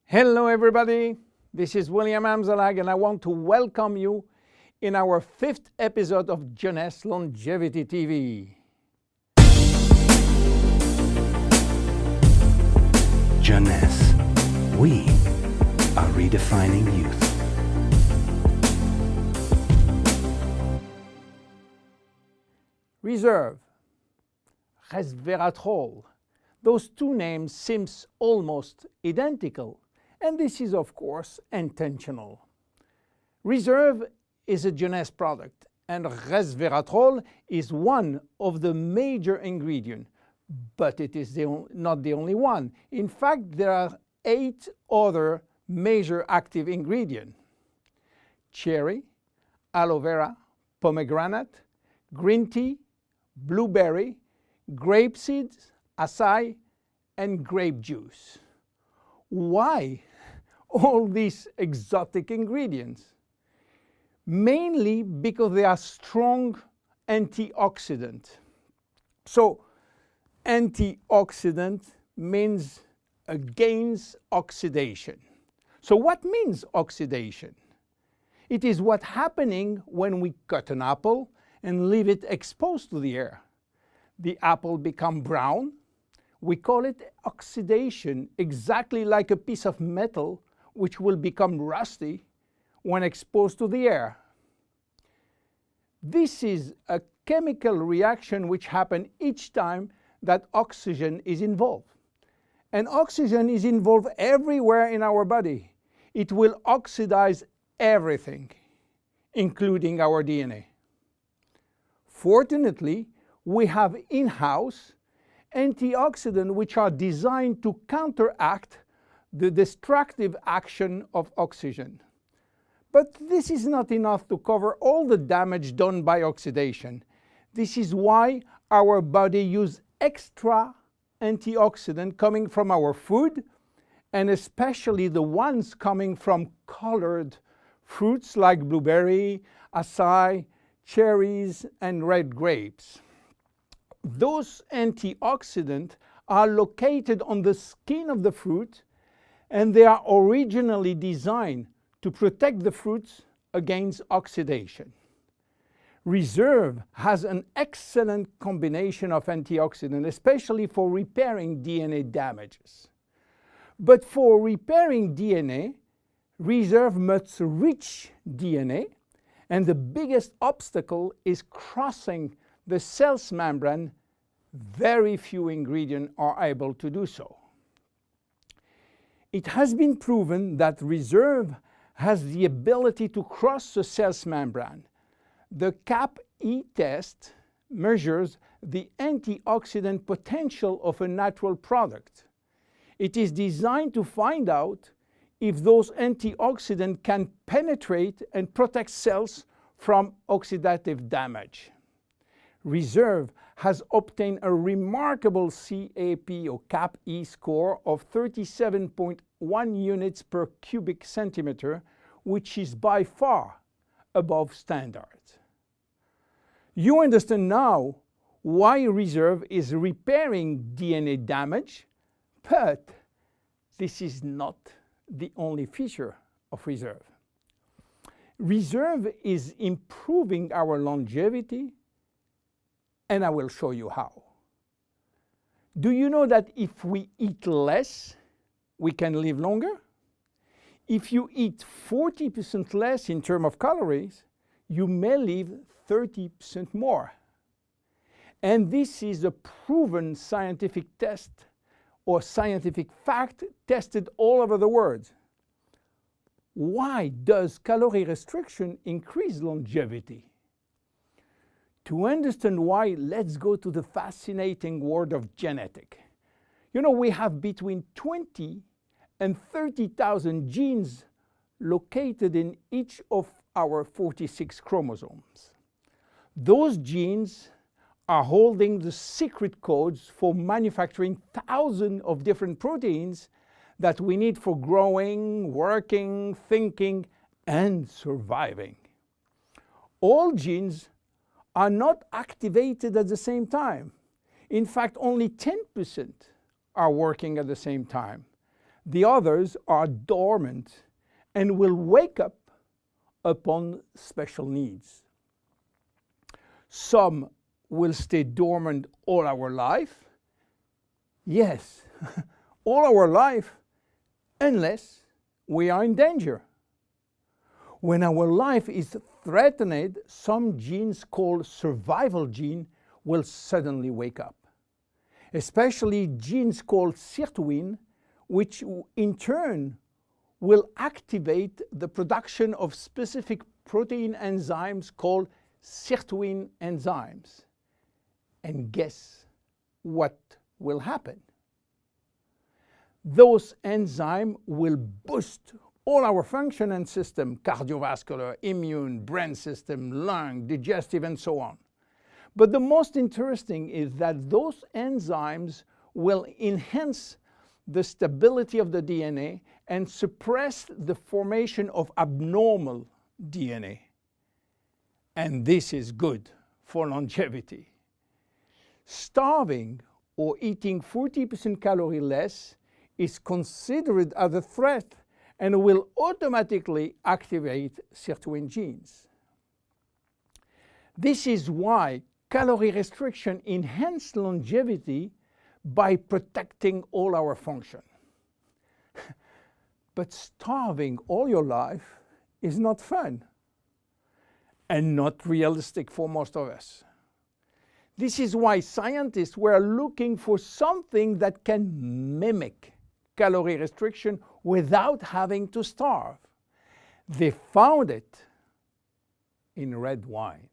Hello everybody, this is William Amzalag and I want to welcome you in our 5th episode of Jeunesse Longevity TV. Jeunesse, we are redefining youth. Reserve, resveratrol. Those two names seem almost identical, and this is of course intentional. Reserve is a Jeunesse product, and resveratrol is one of the major ingredients, but it is not the only one. In fact, there are 8 other major active ingredients: cherry, aloe vera, pomegranate, green tea, blueberry, grape seeds, acai, and grape juice. Why all these exotic ingredients? Mainly because they are strong antioxidants. So antioxidant means against oxidation. So what means oxidation? It is what's happening when we cut an apple and leave it exposed to the air. The apple becomes brown. We call it oxidation, exactly like a piece of metal which will become rusty when exposed to the air. This is a chemical reaction which happens each time that oxygen is involved. And oxygen is involved everywhere in our body. It will oxidize everything, including our DNA. Fortunately, we have in-house antioxidants which are designed to counteract the destructive action of oxygen. But this is not enough to cover all the damage done by oxidation. This is why our body uses extra antioxidants coming from our food, and especially the ones coming from colored fruits like blueberry, acai, cherries, and red grapes. Those antioxidants are located on the skin of the fruit, and they are originally designed to protect the fruits against oxidation. Reserve has an excellent combination of antioxidants, especially for repairing DNA damages. But for repairing DNA, Reserve must reach DNA, and the biggest obstacle is crossing the cell's membrane. Very few ingredients are able to do so. It has been proven that Reserve has the ability to cross the cell's membrane. The CAP-E test measures the antioxidant potential of a natural product. It is designed to find out if those antioxidants can penetrate and protect cells from oxidative damage. Reserve has obtained a remarkable CAP or CAP-E score of 37.1 units per cubic centimeter, which is by far above standards. You understand now why Reserve is repairing DNA damage, but this is not the only feature of Reserve. Reserve is improving our longevity, and I will show you how. Do you know that if we eat less, we can live longer? If you eat 40% less in terms of calories, you may live 30% more. And this is a proven scientific test or scientific fact tested all over the world. Why does calorie restriction increase longevity? To understand why, let's go to the fascinating world of genetics. You know, we have between 20 and 30,000 genes located in each of our 46 chromosomes. Those genes are holding the secret codes for manufacturing thousands of different proteins that we need for growing, working, thinking, and surviving. All genes are not activated at the same time. In fact, only 10% are working at the same time. The others are dormant and will wake up upon special needs. Some will stay dormant all our life. Yes, all our life, unless we are in danger. When our life is threatened, some genes called survival gene will suddenly wake up. Especially genes called sirtuin, which in turn will activate the production of specific protein enzymes called sirtuin enzymes. And guess what will happen? Those enzymes will boost all our function and system, cardiovascular, immune, brain system, lung, digestive, and so on. But the most interesting is that those enzymes will enhance the stability of the DNA and suppress the formation of abnormal DNA. And this is good for longevity. Starving or eating 40% calorie less is considered as a threat and will automatically activate sirtuin genes. This is why calorie restriction enhances longevity by protecting all our function. But starving all your life is not fun and not realistic for most of us. This is why scientists were looking for something that can mimic calorie restriction without having to starve. They found it in red wine.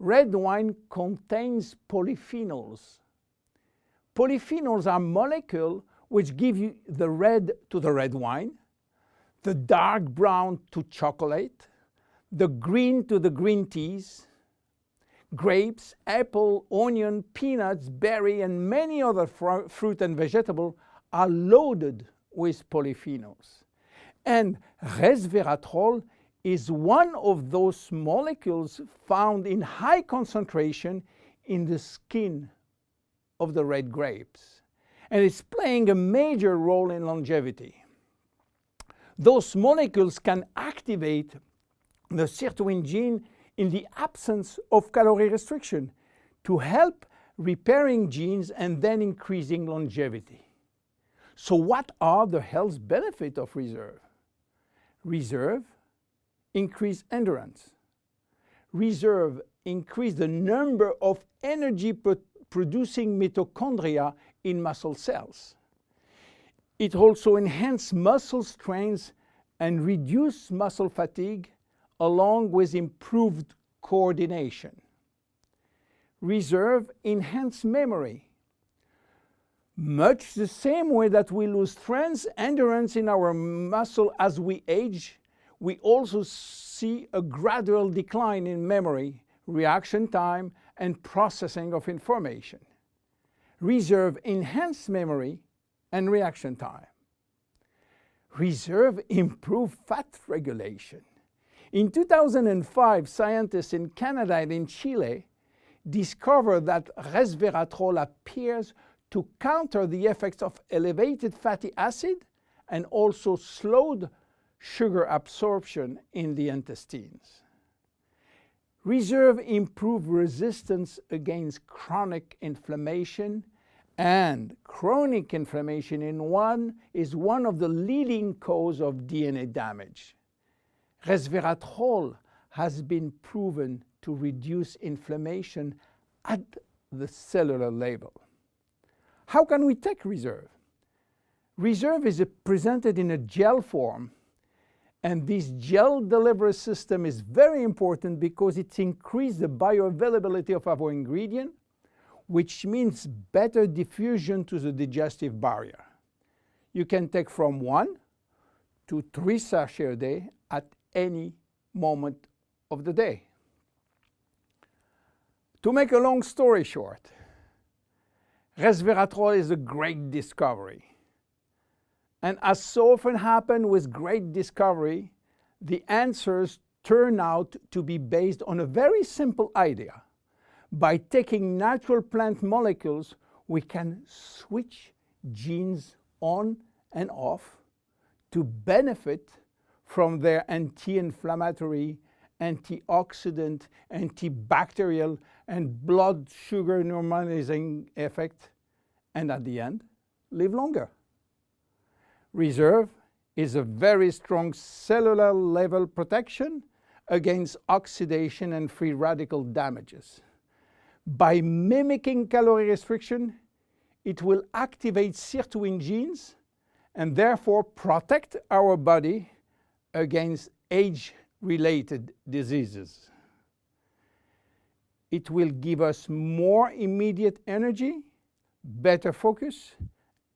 Red wine contains polyphenols. Polyphenols are molecules which give you the red to the red wine, the dark brown to chocolate, the green to the green teas. Grapes, apple, onion, peanuts, berry, and many other fruit and vegetables are loaded with polyphenols. And resveratrol is one of those molecules found in high concentration in the skin of the red grapes. And it's playing a major role in longevity. Those molecules can activate the sirtuin gene in the absence of calorie restriction to help repairing genes and then increasing longevity. So what are the health benefits of reserve? Reserve increase endurance. Reserve increase the number of energy-producing mitochondria in muscle cells. It also enhances muscle strength and reduces muscle fatigue, along with improved coordination. Reserve enhances memory. Much the same way that we lose strength, endurance in our muscle as we age, we also see a gradual decline in memory, reaction time, and processing of information. Reserve enhances memory and reaction time. Reserve improves fat regulation. In 2005, scientists in Canada and in Chile discovered that resveratrol appears to counter the effects of elevated fatty acid and also slowed sugar absorption in the intestines. Reserve improves resistance against chronic inflammation, and chronic inflammation is one of the leading causes of DNA damage. Resveratrol has been proven to reduce inflammation at the cellular level. How can we take reserve? Reserve is presented in a gel form, and this gel delivery system is very important because it increases the bioavailability of our ingredient, which means better diffusion to the digestive barrier. You can take from 1 to 3 sachets a day at any moment of the day. To make a long story short, resveratrol is a great discovery. And as so often happens with great discovery, the answers turn out to be based on a very simple idea. By taking natural plant molecules, we can switch genes on and off to benefit from their anti-inflammatory, antioxidant, antibacterial, and blood sugar normalizing effect, and at the end, live longer. Reserve is a very strong cellular level protection against oxidation and free radical damages. By mimicking calorie restriction, it will activate sirtuin genes and therefore protect our body against age-related diseases. It will give us more immediate energy, better focus,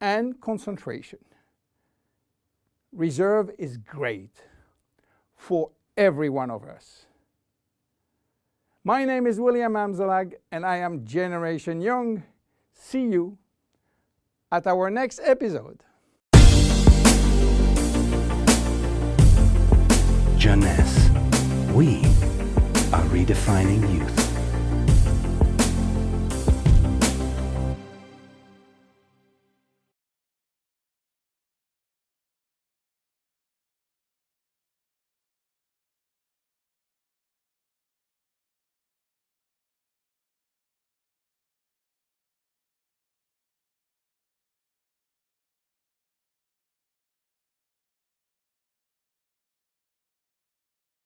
and concentration. Reserve is great for every one of us. My name is William Amzalag, and I am Generation Young. See you at our next episode. Jeunesse. We are redefining youth.